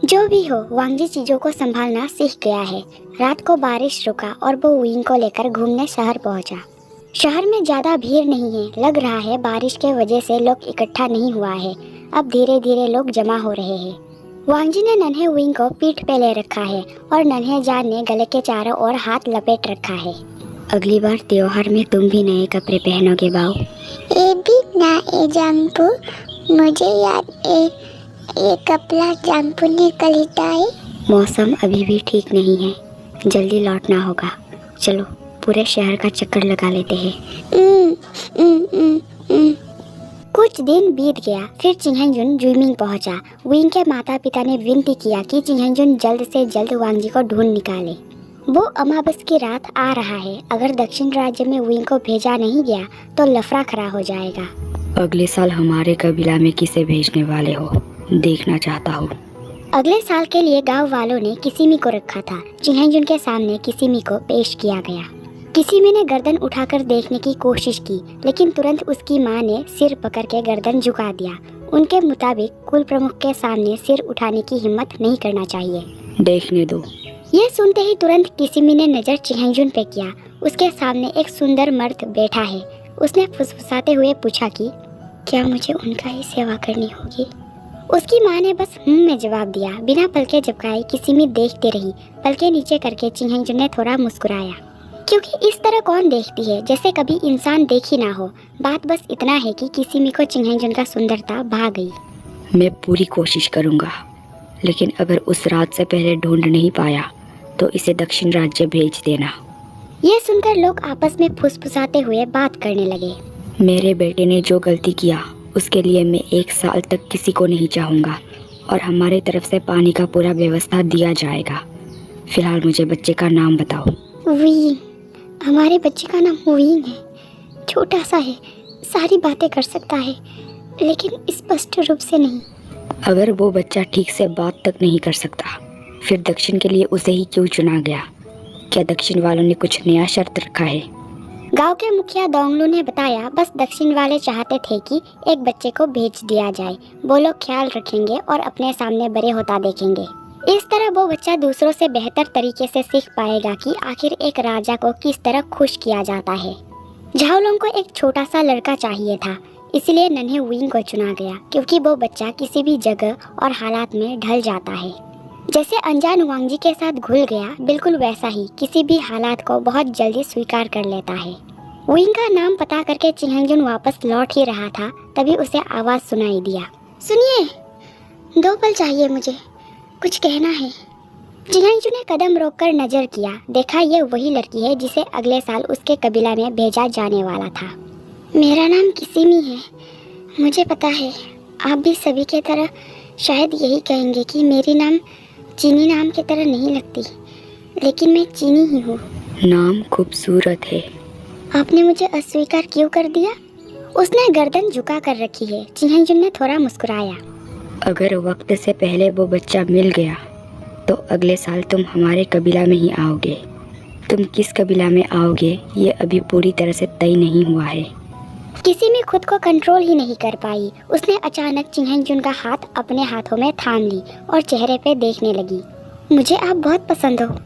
जो भी हो, वांगजी चीजों को संभालना सीख गया है। रात को बारिश रुका और वो विंग को लेकर घूमने शहर पहुंचा। शहर में ज्यादा भीड़ नहीं है, लग रहा है बारिश के वजह से लोग इकट्ठा नहीं हुआ है। अब धीरे धीरे लोग जमा हो रहे हैं। वांगजी ने नन्हे विंग को पीठ पे ले रखा है और नन्हे जान ने गले के चारों ओर हाथ लपेट रखा है। अगली बार त्योहार में तुम भी नए कपड़े पहनोगे बाऊ। ये भी ना ए जंपू, मुझे याद ये कपड़ा जंपू ने खरीदा है। मौसम अभी भी ठीक नहीं है, जल्दी लौटना होगा। चलो पूरे शहर का चक्कर लगा लेते हैं। कुछ दिन बीत गया, फिर चिंगहेंजुन जुइमिंग पहुंचा। विंग के माता पिता ने विनती किया कि चिंगहेंजुन जल्द से जल्द वांगजी को ढूंढ निकाले। वो अमावस की रात आ रहा है। अगर दक्षिण राज्य में विंग को भेजा नहीं गया तो लफड़ा खड़ा हो जाएगा। अगले साल हमारे कबीला में किसे भेजने वाले हो, देखना चाहता हूँ। अगले साल के लिए गांव वालों ने किसिमी को रखा था। चिंगहेंजुन के सामने किसिमी को पेश किया गया। किसिमी ने गर्दन उठाकर देखने की कोशिश की, लेकिन तुरंत उसकी मां ने सिर पकड़ के गर्दन झुका दिया। उनके मुताबिक कुल प्रमुख के सामने सिर उठाने की हिम्मत नहीं करना चाहिए। देखने दो। ये सुनते ही तुरंत किसिमी ने नजर चिंगहेंजुन पे किया। उसके सामने एक सुंदर मर्द बैठा है। उसने फुसफुसाते हुए पूछा कि क्या मुझे उनका ही सेवा करनी होगी? उसकी माँ ने बस में जवाब दिया। बिना पलके झपकाए किसिमी देखती रही। पलके नीचे करके चिंगहेंजुन ने थोड़ा मुस्कुराया, क्योंकि इस तरह कौन देखती है जैसे कभी इंसान देख ही ना हो। बात बस इतना है कि किसिमी को चिंगहेंजुन का सुंदरता भा गई। मैं पूरी कोशिश करूँगा, लेकिन अगर उस रात से पहले ढूंढ नहीं पाया तो इसे दक्षिण राज्य भेज देना। ये सुनकर लोग आपस में फुसफुसाते हुए बात करने लगे। मेरे बेटे ने जो गलती किया उसके लिए मैं 1 साल तक किसी को नहीं चाहूँगा और हमारे तरफ से पानी का पूरा व्यवस्था दिया जाएगा। फिलहाल मुझे बच्चे का नाम बताओ। विंग। हमारे बच्चे का नाम विंग है। छोटा सा है, सारी बातें कर सकता है, लेकिन स्पष्ट रूप से नहीं। अगर वो बच्चा ठीक से बात तक नहीं कर सकता, फिर दक्षिण के लिए उसे ही क्यों चुना गया? क्या दक्षिण वालों ने कुछ नया शर्त रखा है? गांव के मुखिया दोंगलू ने बताया, बस दक्षिण वाले चाहते थे कि एक बच्चे को भेज दिया जाए। वो लोग ख्याल रखेंगे और अपने सामने बड़े होता देखेंगे। इस तरह वो बच्चा दूसरों से बेहतर तरीके से सीख पाएगा कि आखिर एक राजा को किस तरह खुश किया जाता है। झाओलोंग को एक छोटा सा लड़का चाहिए था, इसलिए नन्हे विंग को चुना गया, क्योंकि वो बच्चा किसी भी जगह और हालात में ढल जाता है। जैसे अनजान वांगजी के साथ घुल गया, बिल्कुल वैसा ही किसी भी हालात को बहुत जल्दी स्वीकार कर लेता है। विंग का नाम पता करके चिंगहेंजुन वापस लौट ही रहा था, तभी उसे आवाज सुनाई दिया। सुनिए, 2 पल चाहिए, मुझे कुछ कहना है। चिंगहेंजुन ने कदम रोककर नजर किया। देखा ये वही लड़की है जिसे अगले साल उसके कबीला में भेजा जाने वाला था। मेरा नाम किसिमी है। मुझे पता है आप भी सभी के तरह शायद यही कहेंगे कि मेरी नाम चीनी नाम की तरह नहीं लगती, लेकिन मैं चीनी ही हूँ। नाम खूबसूरत है। आपने मुझे अस्वीकार क्यों कर दिया? उसने गर्दन झुका कर रखी है। चिंगहेंजुन ने थोड़ा मुस्कुराया। अगर वक्त से पहले वो बच्चा मिल गया तो अगले साल तुम हमारे कबीला में ही आओगे। तुम किस कबीला में आओगे ये अभी पूरी तरह से तय नहीं हुआ है। किसी में खुद को कंट्रोल ही नहीं कर पाई। उसने अचानक चिंगहेंजुन का हाथ अपने हाथों में थाम ली और चेहरे पे देखने लगी। मुझे आप बहुत पसंद हो।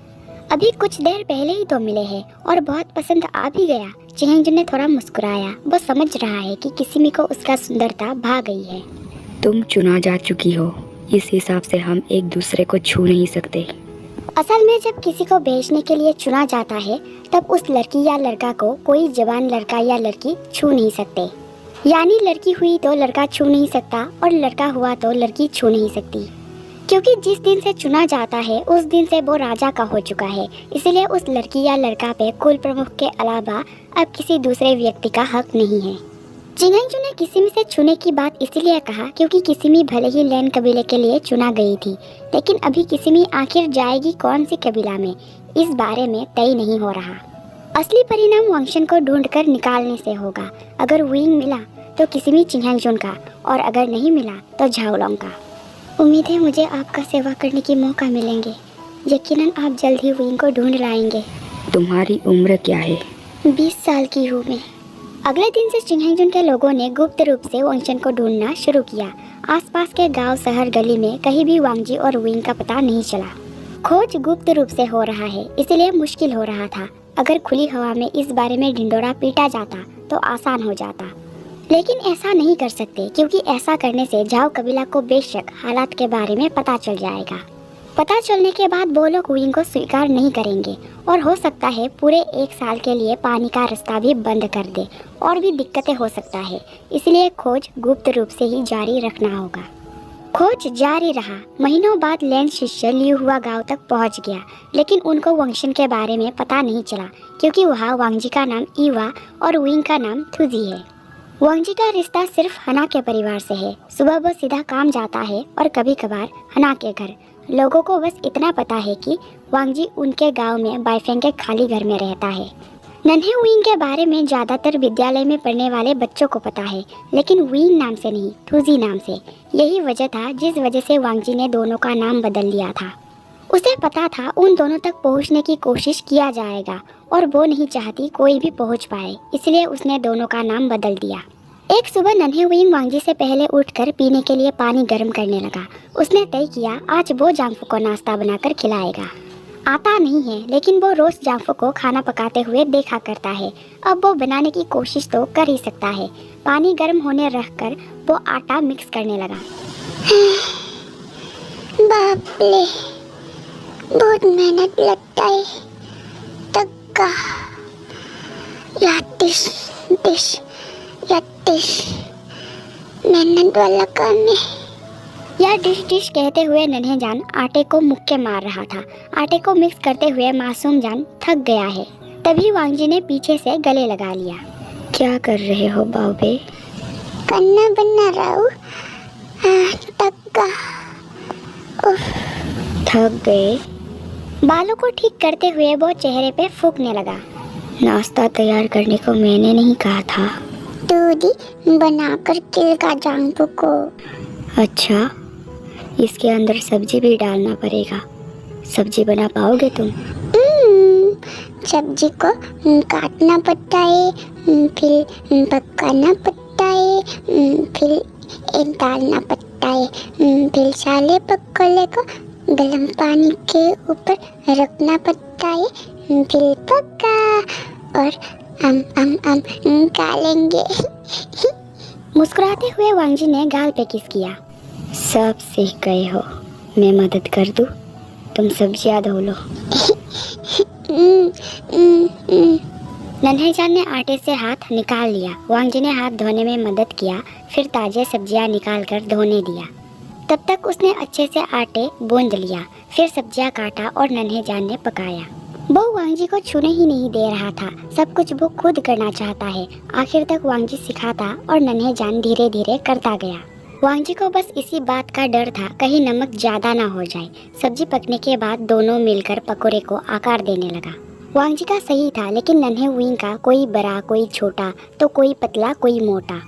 अभी कुछ देर पहले ही तो मिले हैं और बहुत पसंद आ भी गया। चिंगहेंजुन ने थोड़ा मुस्कुराया। वो समझ रहा है कि किसिमी को उसका सुंदरता भा गई है। तुम चुना जा चुकी हो, इस हिसाब से हम एक दूसरे को छू नहीं सकते। असल में जब किसी को भेजने के लिए चुना जाता है तब उस लड़की या लड़का को कोई जवान लड़का या लड़की छू नहीं सकते। यानी लड़की हुई तो लड़का छू नहीं सकता और लड़का हुआ तो लड़की छू नहीं सकती, क्योंकि जिस दिन से चुना जाता है उस दिन से वो राजा का हो चुका है। इसलिए उस लड़की या लड़का पे कुल प्रमुख के अलावा अब किसी दूसरे व्यक्ति का हक नहीं है। चिंगहेंजुन ने किसिमी से छूने की बात इसलिए कहा क्योंकि किसिमी भले ही लैन कबीले के लिए चुना गई थी, लेकिन अभी किसिमी आखिर जाएगी कौन सी कबीला में, इस बारे में तय नहीं हो रहा। असली परिणाम वांगशन को ढूंढकर निकालने से होगा। अगर विंग मिला तो किसिमी चिंगहेंजुन का, और अगर नहीं मिला तो झाओलोंग का। उम्मीद है मुझे आपका सेवा करने की मौका मिलेंगे। यकीनन आप जल्द ही विंग को ढूंढ लाएंगे। तुम्हारी उम्र क्या है? 20 साल की हूँ मैं। अगले दिन से चिंगहेंजुन के लोगों ने गुप्त रूप से वांगचन को ढूंढना शुरू किया। आसपास के गांव, शहर, गली में कहीं भी वांगजी और विंग का पता नहीं चला। खोज गुप्त रूप से हो रहा है, इसलिए मुश्किल हो रहा था। अगर खुली हवा में इस बारे में ढिंढोरा पीटा जाता तो आसान हो जाता, लेकिन ऐसा नहीं कर सकते क्योंकि ऐसा करने से झाओ कबीला को बेशक हालात के बारे में पता चल जाएगा। पता चलने के बाद वो लोग विंग को स्वीकार नहीं करेंगे और हो सकता है पूरे 1 साल के लिए पानी का रास्ता भी बंद कर दे और भी दिक्कतें हो सकता है। इसलिए खोज गुप्त रूप से ही जारी रखना होगा। खोज जारी रहा। महीनों बाद लैंड शिष्य लियू हुआ गांव तक पहुंच गया, लेकिन उनको वांगशन के बारे में पता नहीं चला क्योंकि वहाँ वांगजी का नाम ईवा और विंग का नाम थुजी है। वांगजी का रिश्ता सिर्फ हना के परिवार से है। सुबह वो सीधा काम जाता है और कभी कभार हना के घर। लोगों को बस इतना पता है कि वांगजी उनके गांव में बाइफेंग के खाली घर में रहता है। नन्हे विंग के बारे में ज़्यादातर विद्यालय में पढ़ने वाले बच्चों को पता है, लेकिन विंग नाम से नहीं, थुजी नाम से। यही वजह था जिस वजह से वांगजी ने दोनों का नाम बदल लिया था। उसे पता था उन दोनों तक पहुंचने की कोशिश किया जाएगा और वो नहीं चाहती कोई भी पहुंच पाए, इसलिए उसने दोनों का नाम बदल दिया। एक सुबह नन्हे विंग वांगजी से पहले उठकर पीने के लिए पानी गर्म करने लगा। उसने तय किया आज वो जांगफू को नाश्ता बनाकर खिलाएगा। आता नहीं है, लेकिन वो रोज जांगफू को खाना पकाते हुए देखा करता है। अब वो बनाने की कोशिश तो कर ही सकता है। पानी गर्म होने रखकर वो आटा मिक्स करने लगा। बाप रे, बहुत मेहनत लगता है। तक्का या डिश मेहनत वाला काम है। यह डिश कहते हुए नन्हे जान आटे को मुक्के मार रहा था। आटे को मिक्स करते हुए मासूम जान थक गया है। तभी वांगजी ने पीछे से गले लगा लिया। क्या कर रहे हो बाबे? खाना बना रहा हूँ। तक्का। थक गए? बालों को ठीक करते हुए वो चेहरे पे फूंकने लगा। नाश्ता तैयार करने को मैंने नहीं कहा था। दूधी बनाकर खिलाएगा जांगफू को। अच्छा, इसके अंदर सब्जी भी डालना पड़ेगा। सब्जी बना पाओगे तुम? सब्जी को काटना पड़ता है, फिर पकाना पड़ता है, फिर डालना पड़ता है, फिर साले पकोड़े को गर्म पानी के ऊपर रखना पड़ता है, फिर पका और निकालेंगे। मुस्कुराते हुए वांगजी ने गाल पे किस किया। सब सीख गए हो, मैं मदद कर दूं? तुम सब्जियां धो लो। नन्हे जान ने आटे से हाथ निकाल लिया। वांगजी ने हाथ धोने में मदद किया, फिर ताजे सब्जियां निकाल कर धोने दिया। तब तक उसने अच्छे से आटे गूंद लिया, फिर सब्जियां काटा और नन्हे जान ने पकाया। वो वांगजी को छूने ही नहीं दे रहा था। सब कुछ वो खुद करना चाहता है। आखिर तक वांगजी सिखाता और नन्हे जान धीरे धीरे करता गया। वांगजी को बस इसी बात का डर था कहीं नमक ज्यादा ना हो जाए। सब्जी पकने के बाद दोनों मिलकर पकोड़े को आकार देने लगा। वांगजी का सही था, लेकिन नन्हे विंग का कोई बड़ा कोई छोटा, तो कोई पतला कोई मोटा।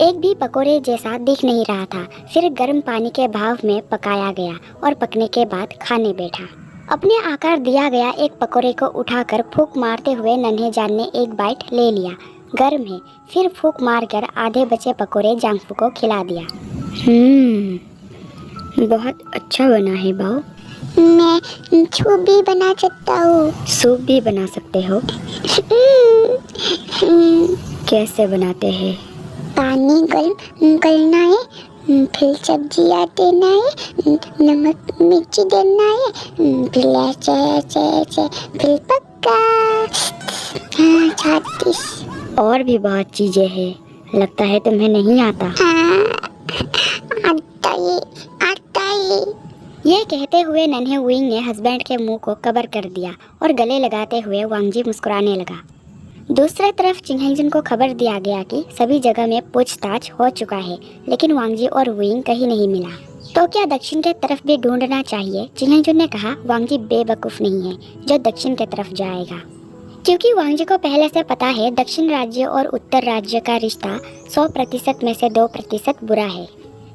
एक भी पकोड़े जैसा दिख नहीं रहा था। फिर गर्म पानी के भाव में पकाया गया और पकने के बाद खाने बैठा। अपने आकार दिया गया एक पकोड़े को उठाकर फूंक मारते हुए नन्हे जान ने एक बाइट ले लिया। गर्म है। फिर फूंक मारकर आधे बचे पकोड़े जांगफू को खिला दिया। बहुत अच्छा बना है बाऊ। मैं सूप भी बना सकता हूँ। सूप भी बना सकते हो? कैसे बनाते हैं? पानी गर्म करना है, फिर सब्जियाँ देना है, नमक मिर्ची देना है, फिर ऐसे फिर पक्का। और भी बहुत चीजें हैं। लगता है तुम्हें नहीं आता। आता है। ये कहते हुए नन्हे विंग ने हस्बैंड के मुंह को कवर कर दिया और गले लगाते हुए वांगजी मुस्कुराने लगा। दूसरी तरफ चिंगहेंजुन को खबर दिया गया कि सभी जगह में पूछताछ हो चुका है, लेकिन वांगजी और विंग कहीं नहीं मिला। तो क्या दक्षिण के तरफ भी ढूंढना चाहिए? चिंगहेंजुन ने कहा। वांगजी बेवकूफ़ नहीं है जो दक्षिण के तरफ जाएगा, क्योंकि वांगजी को पहले से पता है दक्षिण राज्य और उत्तर राज्य का रिश्ता 100% में से 2% बुरा है।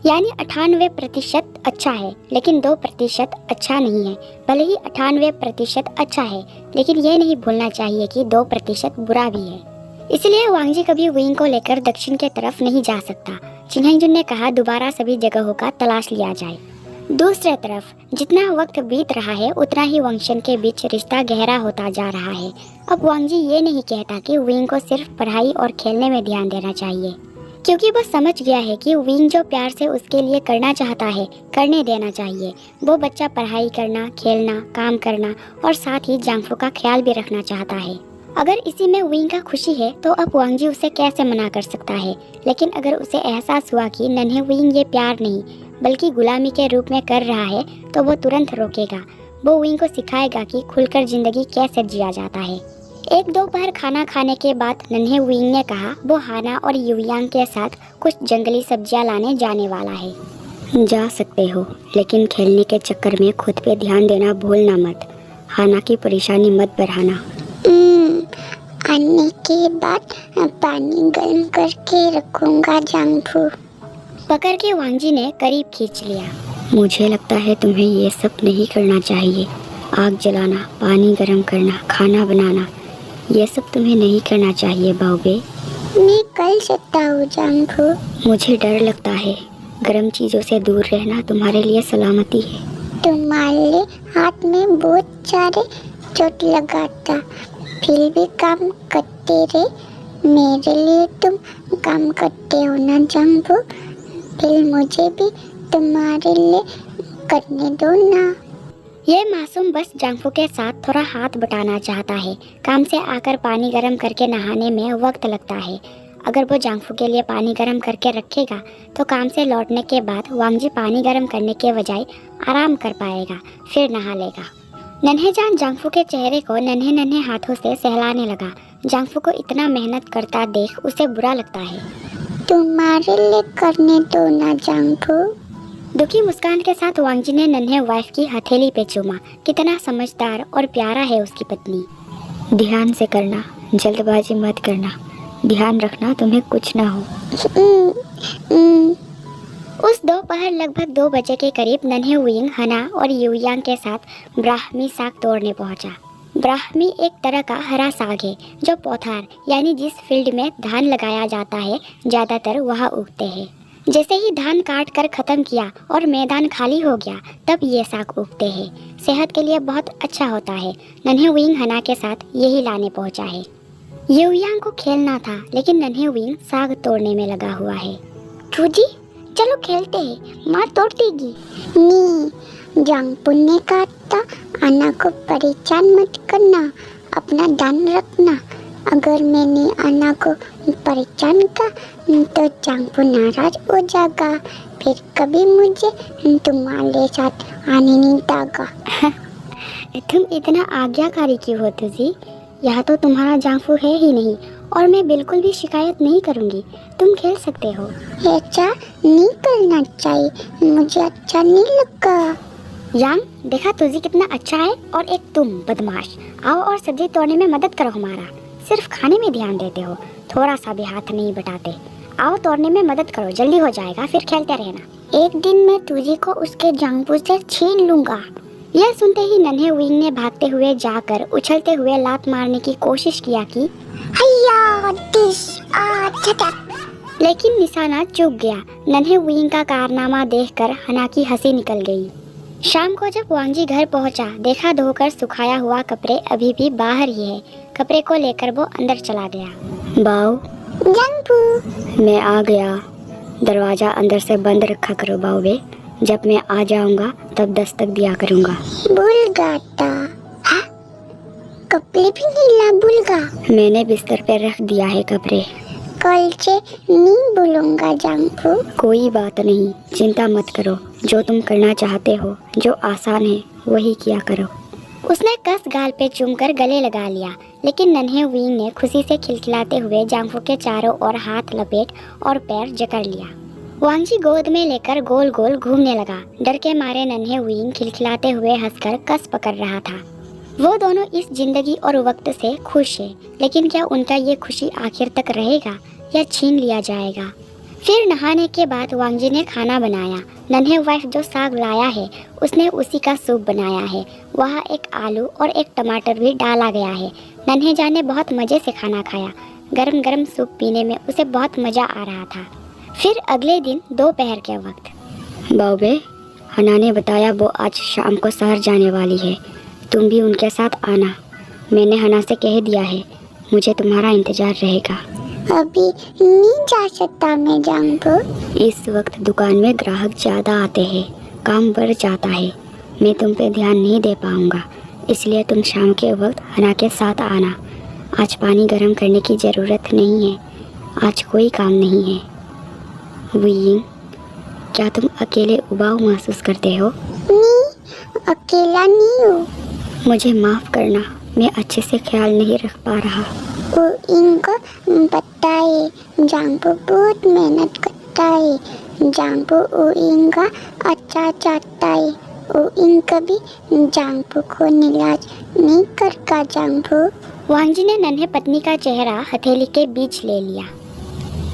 यानी 98% अच्छा है, लेकिन 2% अच्छा नहीं है। भले ही 98% अच्छा है, लेकिन ये नहीं भूलना चाहिए कि 2% बुरा भी है। इसलिए वांगजी कभी विंग को लेकर दक्षिण के तरफ नहीं जा सकता। चिन्हांगजुन ने कहा दोबारा सभी जगहों का तलाश लिया जाए। दूसरी तरफ जितना वक्त बीत रहा है उतना ही वांगशन के बीच रिश्ता गहरा होता जा रहा है। अब वांगजी ये नहीं कहता कि विंग को सिर्फ पढ़ाई और खेलने में ध्यान देना चाहिए, क्योंकि वो समझ गया है कि विंग जो प्यार से उसके लिए करना चाहता है करने देना चाहिए। वो बच्चा पढ़ाई करना, खेलना, काम करना और साथ ही जांगफू का ख्याल भी रखना चाहता है। अगर इसी में विंग का खुशी है तो अब वांगजी उसे कैसे मना कर सकता है। लेकिन अगर उसे एहसास हुआ कि नन्हे विंग ये प्यार नहीं बल्कि गुलामी के रूप में कर रहा है तो वो तुरंत रोकेगा। वो विंग को सिखाएगा कि खुलकर जिंदगी कैसे जिया जाता है। एक दोपहर खाना खाने के बाद नन्हे विंग ने कहा वो हाना और युयांग के साथ कुछ जंगली सब्जियां लाने जाने वाला है। जा सकते हो, लेकिन खेलने के चक्कर में खुद पे ध्यान देना भूलना मत। हाना की परेशानी मत बढ़ाना। आने के बाद पानी गर्म करके रखूंगा जांगफू। पकड़ के वांगजी ने करीब खींच लिया। मुझे लगता है तुम्हें ये सब नहीं करना चाहिए। आग जलाना, पानी गर्म करना, खाना बनाना, ये सब तुम्हें नहीं करना चाहिए बाओबे। मैं कर सकता हूँ जांगफू। मुझे डर लगता है। गर्म चीज़ों से दूर रहना तुम्हारे लिए सलामती है। तुम्हारे हाथ में बहुत सारे चोट लगाता, फिर भी काम करते रहे। मेरे लिए तुम काम करते हो ना जांगफू, फिर मुझे भी तुम्हारे लिए करने दो ना। ये मासूम बस जांगफू के साथ थोड़ा हाथ बटाना चाहता है। काम से आकर पानी गर्म करके नहाने में वक्त लगता है। अगर वो जांगफू के लिए पानी गर्म करके रखेगा तो काम से लौटने के बाद वांगजी पानी गर्म करने के बजाय आराम कर पाएगा, फिर नहा लेगा। नन्हेजान जांगफू के चेहरे को नन्हे नन्हे हाथों से सहलाने लगा। जांगफू को इतना मेहनत करता देख उसे बुरा लगता है। तुम्हारे लिए करने दो ना जांगफू। दुखी मुस्कान के साथ वांगजी ने नन्हे वाइफ की हथेली पे चूमा। कितना समझदार और प्यारा है उसकी पत्नी। ध्यान से करना, जल्दबाजी मत करना। ध्यान रखना तुम्हें कुछ ना हो। उस दोपहर लगभग 2 बजे के करीब नन्हे विंग हना और युयांग के साथ ब्राह्मी साग तोड़ने पहुंचा। ब्राह्मी एक तरह का हरा साग है जो पौधार यानी जिस फील्ड में धान लगाया जाता है ज़्यादातर वहाँ उगते हैं। जैसे ही धान काट कर ख़त्म किया और मैदान खाली हो गया तब ये साग उगते हैं। सेहत के लिए बहुत अच्छा होता है। नन्हे विंग हना के साथ यही लाने पहुंचा है। युयांग को खेलना था लेकिन नन्हे विंग साग तोड़ने में लगा हुआ है। चूजी चलो खेलते हैं, माँ तोड़ देगी। नी जांगफू ने कहा था आना को परेशान मत करना, अपना ध्यान रखना। अगर मैंने आना को परेशान किया तो जांगफू नाराज हो जाएगा, फिर कभी मुझे तुम्हारे साथ आने नहीं देगा। तुम इतना आज्ञाकारी क्यों हो तुझी? यहाँ तो तुम्हारा जांगफू है ही नहीं और मैं बिल्कुल भी शिकायत नहीं करूँगी। तुम खेल सकते हो। ऐसा नहीं करना चाहिए, मुझे अच्छा नहीं लगा। यांग देखा तुझी कितना अच्छा है और एक तुम बदमाश। आओ और सब्जी तोड़ने में मदद करो हमारा। सिर्फ खाने में ध्यान देते हो, थोड़ा सा भी हाथ नहीं बटाते। आओ तोड़ने में मदद करो, जल्दी हो जाएगा, फिर खेलते रहना। एक दिन मैं तुझी को उसके जांगफू से छीन लूँगा। यह सुनते ही नन्हे विंग ने भागते हुए जाकर उछलते हुए लात मारने की कोशिश किया कि लेकिन निशाना चूक गया। नन्हे विंग का कारनामा देखकर हना की हंसी निकल गई। शाम को जब वांगजी घर पहुंचा, देखा धोकर सुखाया हुआ कपड़े अभी भी बाहर ही है। कपड़े को लेकर वो अंदर चला गया। बाओ जांगफू मैं आ गया। दरवाजा अंदर से बंद रखा करो बाओबे। जब मैं आ जाऊंगा तब दस्तक दिया करूंगा। भूल गया था। हाँ? कपड़े भी नीला भूल गया। मैंने बिस्तर पर रख दिया है कपड़े। कल से नहीं भूलूंगा जांगफू। कोई बात नहीं, चिंता मत करो। जो तुम करना चाहते हो, जो आसान है वही किया करो। उसने कस गाल पे चूमकर गले लगा लिया, लेकिन नन्हे विंग ने खुशी से खिलखिलाते हुए जांगफू के चारों ओर हाथ लपेट और पैर जकड़ लिया। वांगजी गोद में लेकर गोल गोल घूमने लगा। डर के मारे नन्हे विंग खिलखिलाते हुए हंसकर कस पकड़ रहा था। वो दोनों इस जिंदगी और वक्त से खुश है, लेकिन क्या उनका ये खुशी आखिर तक रहेगा या छीन लिया जाएगा? फिर नहाने के बाद वांगजी ने खाना बनाया। नन्हे वाइफ जो साग लाया है उसने उसी का सूप बनाया है। वहाँ एक आलू और एक टमाटर भी डाला गया है। नन्हे जान ने बहुत मज़े से खाना खाया। गरम गरम सूप पीने में उसे बहुत मज़ा आ रहा था। फिर अगले दिन दोपहर के वक्त, बाबे, हना ने बताया वो आज शाम को शहर जाने वाली है, तुम भी उनके साथ आना। मैंने हना से कह दिया है, मुझे तुम्हारा इंतज़ार रहेगा। अभी नहीं जा सकता मैं जांगपो। इस वक्त दुकान में ग्राहक ज़्यादा आते हैं, काम बढ़ जाता है, मैं तुम पे ध्यान नहीं दे पाऊँगा, इसलिए तुम शाम के वक्त हना के साथ आना। आज पानी गर्म करने की ज़रूरत नहीं है, आज कोई काम नहीं है। विंग, क्या तुम अकेले उबाऊ महसूस करते हो? नहीं, अकेला नहीं हूँ। मुझे माफ़ करना, मैं अच्छे से ख्याल नहीं रख पा रहा। वो इनको पता है जांगपो बहुत मेहनत करता है। जांगपो वो इनका अच्छा चाहता है। वो इन कभी जांगपो को निराश नहीं करता। जांगपो, वांगजी ने नन्हे पत्नी का चेहरा हथेली के बीच ले लिया।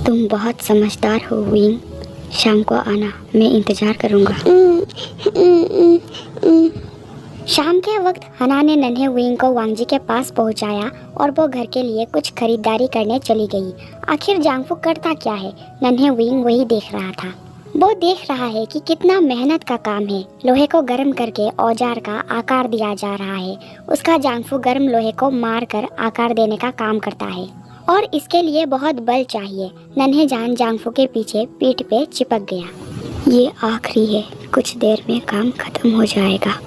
तुम बहुत समझदार हो विंग, शाम को आना, मैं इंतज़ार करूँगा। शाम के वक्त हना ने नन्हे विंग को वांगजी के पास पहुंचाया और वो घर के लिए कुछ खरीदारी करने चली गई। आखिर जांगफू करता क्या है, नन्हे विंग वही देख रहा था। वो देख रहा है कि कितना मेहनत का काम है। लोहे को गर्म करके औजार का आकार दिया जा रहा है। उसका जांगफू गर्म लोहे को मार कर आकार देने का काम करता है और इसके लिए बहुत बल चाहिए। नन्हे जान जांगफू के पीछे पीठ पे चिपक गया। ये आखिरी है, कुछ देर में काम खत्म हो जाएगा,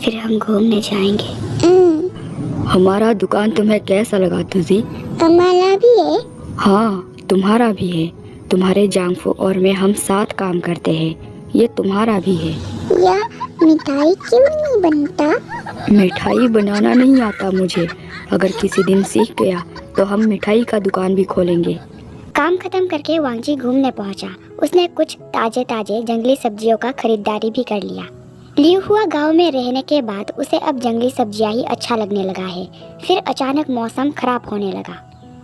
फिर हम घूमने जाएंगे। हमारा दुकान तुम्हें कैसा लगा तुझी? हमारा भी है। हाँ, तुम्हारा भी है। तुम्हारे जांगफू और मैं हम साथ काम करते हैं, ये तुम्हारा भी है। या मिठाई क्यों नहीं बनता? मिठाई बनाना नहीं आता मुझे, अगर किसी दिन सीख गया तो हम मिठाई का दुकान भी खोलेंगे। काम खत्म करके वांगजी घूमने पहुंचा। उसने कुछ ताजे ताजे जंगली सब्जियों का खरीदारी भी कर लिया। लियू हुआ गांव में रहने के बाद उसे अब जंगली सब्जियां ही अच्छा लगने लगा है। फिर अचानक मौसम खराब होने लगा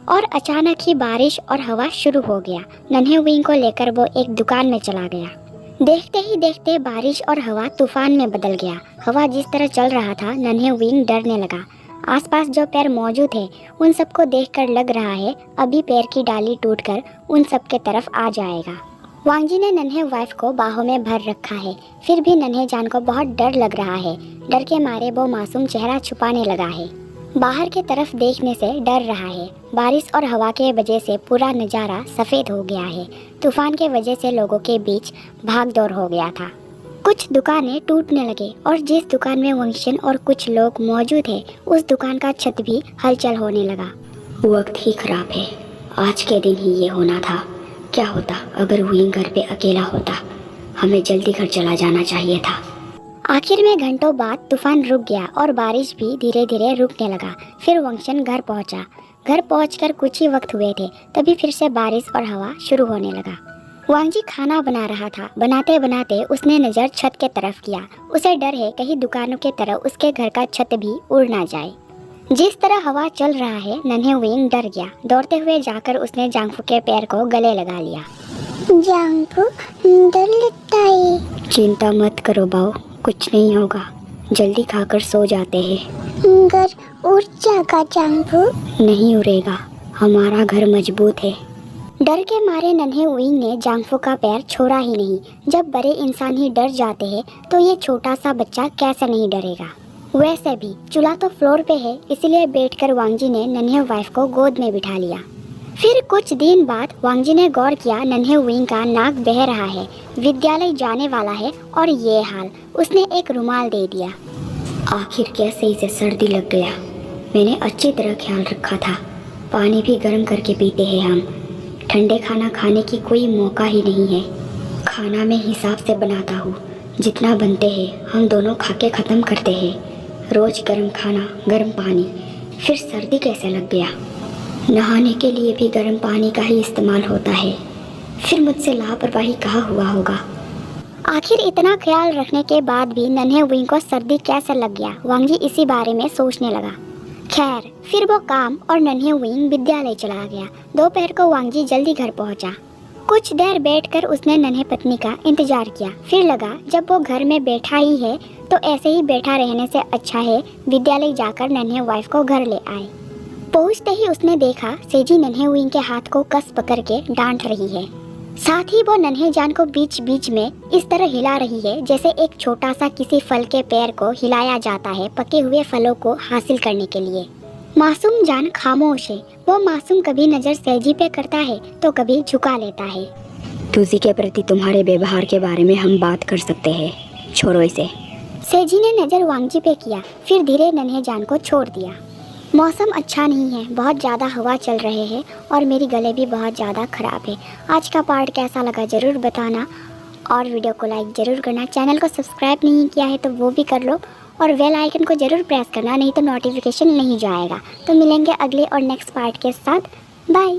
और अचानक ही बारिश और हवा शुरू हो गया। नन्हे विंग को लेकर वो एक दुकान में चला गया। देखते ही देखते बारिश और हवा तूफान में बदल गया। हवा जिस तरह चल रहा था, नन्हे विंग डरने लगा। आसपास जो पैर मौजूद थे उन सबको देखकर लग रहा है अभी पैर की डाली टूटकर उन सब के तरफ आ जाएगा। वांगजी ने नन्हे वाइफ को बाहों में भर रखा है, फिर भी नन्हे जान को बहुत डर लग रहा है। डर के मारे वो मासूम चेहरा छुपाने लगा है। बाहर के तरफ देखने से डर रहा है। बारिश और हवा के वजह से पूरा नज़ारा सफ़ेद हो गया है। तूफान के वजह से लोगों के बीच भागदौड़ हो गया था। कुछ दुकानें टूटने लगे और जिस दुकान में वंशन और कुछ लोग मौजूद थे उस दुकान का छत भी हलचल होने लगा। वक्त ही खराब है, आज के दिन ही ये होना था। क्या होता अगर विंग घर पे अकेला होता? हमें जल्दी घर चला जाना चाहिए था। आखिर में घंटों बाद तूफान रुक गया और बारिश भी धीरे धीरे रुकने लगा। फिर वंशन घर पहुंचा। घर पहुंचकर कुछ ही वक्त हुए थे तभी फिर से बारिश और हवा शुरू होने लगा। वांगजी खाना बना रहा था। बनाते बनाते उसने नज़र छत के तरफ किया। उसे डर है कहीं दुकानों के तरह उसके घर का छत भी उड़ ना जाए। जिस तरह हवा चल रहा है, नन्हे विंग डर गया। दौड़ते हुए जाकर उसने जांगफू के पैर को गले लगा लिया। जांगपो, डर लगता है। चिंता मत करो बाऊ, कुछ नहीं होगा, जल्दी खाकर सो जाते हैं। घर उड़ जाएगा जांगपो। नहीं उड़ेगा, हमारा घर मजबूत है। डर के मारे नन्हे विंग ने जांगफू का पैर छोड़ा ही नहीं। जब बड़े इंसान ही डर जाते हैं तो ये छोटा सा बच्चा कैसे नहीं डरेगा। वैसे भी चूल्हा तो फ्लोर पे है, इसलिए बैठकर वांगजी ने नन्हे वाइफ को गोद में बिठा लिया। फिर कुछ दिन बाद वांगजी ने गौर किया नन्हे विंग का नाक बह रहा है। विद्यालय जाने वाला है और ये हाल। उसने एक रुमाल दे दिया। आखिर कैसे इसे सर्दी लग गया। मैंने अच्छी तरह ख्याल रखा था। पानी भी गर्म करके पीते हैं हम। ठंडे खाना खाने की कोई मौका ही नहीं है। खाना मैं हिसाब से बनाता हूँ, जितना बनते हैं हम दोनों खा के ख़त्म करते हैं। रोज़ गर्म खाना, गर्म पानी। फिर सर्दी कैसे लग गया? नहाने के लिए भी गर्म पानी का ही इस्तेमाल होता है। फिर मुझसे लापरवाही कहाँ हुआ होगा। आखिर इतना ख्याल रखने के बाद भी नन्हे विंग को सर्दी कैसे लग गया, वांगजी इसी बारे में सोचने लगा। खैर, फिर वो काम और नन्हे विंग विद्यालय चला गया। दोपहर को वांगजी जल्दी घर पहुंचा। कुछ देर बैठकर उसने नन्हे पत्नी का इंतजार किया। फिर लगा जब वो घर में बैठा ही है तो ऐसे ही बैठा रहने से अच्छा है विद्यालय जाकर नन्हे वाइफ को घर ले आए। पहुंचते ही उसने देखा सेजी नन्हे विंग के हाथ को कस पकड़ के डांट रही है। साथ ही वो नन्हे जान को बीच बीच में इस तरह हिला रही है जैसे एक छोटा सा किसी फल के पेड़ को हिलाया जाता है पके हुए फलों को हासिल करने के लिए। मासूम जान खामोश है। वो मासूम कभी नज़र सेजी पे करता है तो कभी झुका लेता है। तुझी के प्रति तुम्हारे व्यवहार के बारे में हम बात कर सकते हैं, छोड़ो इसे। सेजी ने नज़र वांगजी पे किया, फिर धीरे नन्हे जान को छोड़ दिया। मौसम अच्छा नहीं है, बहुत ज़्यादा हवा चल रहे हैं और मेरी गले भी बहुत ज़्यादा ख़राब है। आज का पार्ट कैसा लगा ज़रूर बताना और वीडियो को लाइक ज़रूर करना। चैनल को सब्सक्राइब नहीं किया है तो वो भी कर लो और बेल आइकन को ज़रूर प्रेस करना, नहीं तो नोटिफिकेशन नहीं जाएगा। तो मिलेंगे अगले और नेक्स्ट पार्ट के साथ। बाय।